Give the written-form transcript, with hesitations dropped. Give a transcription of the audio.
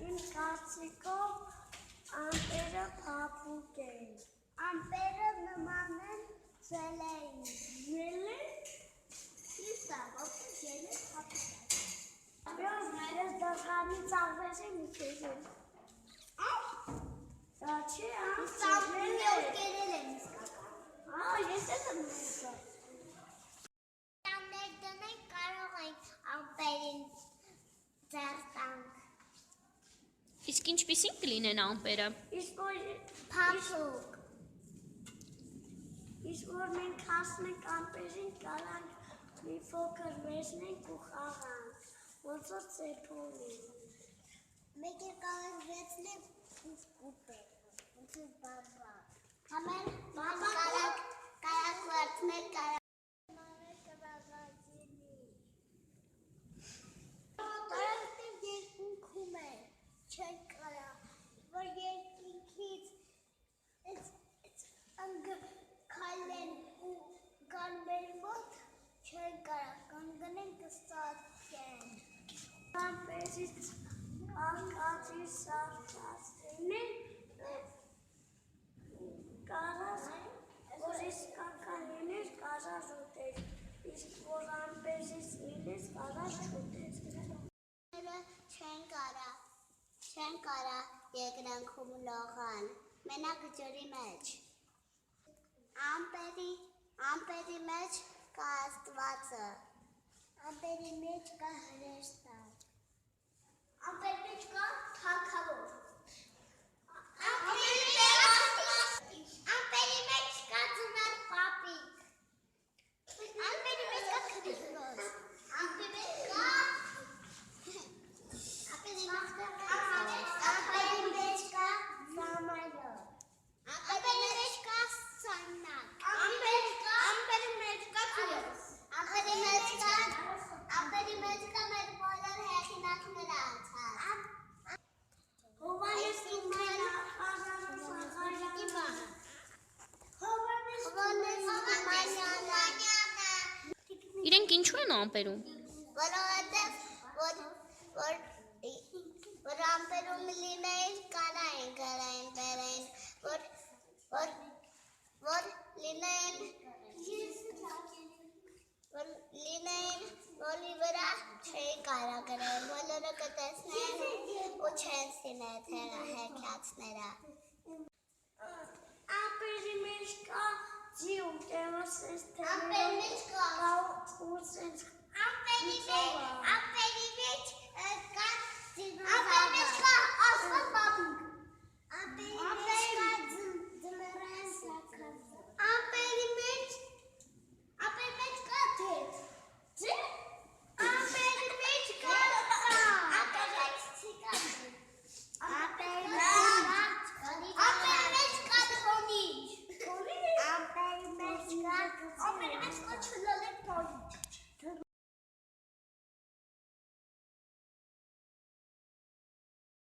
In Mexico, Ampera Papu game. Ampera Namaman Selene. Really? Yes, Իսկ ինչպիսին կլինեն ամպերը։ Փափուկ։ Իսկ որ մենք հասնենք ամպերին, կարանք մի փոքր վերցնենք ու խաղանք, ոնց որ ծեփորին։ Մեկ էլ կարանք վերցնենք ու սկուպենք, ոնց որ բաբա։ Համեն կարանք վերցնել, կարանք չեն կարա, որ երկինքից քայլեն ու կան մեր մոտ, չեն կարա, կանգնեն կստացեն։ Ամպերից ակածի սարքածին կարաս, որ իսկական լինես կարաս ուտես, իսկ որ ամպերից լինես կարաս չուտես։ Չեն կարա երկրանք ու լողան, մենակ ջրի մեջ։ Ամպերի մեջ կա Աստվածը, ամպերի մեջ կա հրեշտակ, ամպերի մեջ կա թագավոր, ամպերի մեջ կա ծնար պապիկ, ամպերի մեջ կա Քրիստոս, ամպերի մեջ կա Իրենք ինչու են ամպերում։ Որ ամպերում լինեին կանային գրային բերային, որ լինեին բոլի վրա չէի կարա գրել, բոլորը կտեսնեն ու չեն սինեթ հեքյացները։ Ամպերի մեջ կա ձիում, տևս ես թելերով ու սենց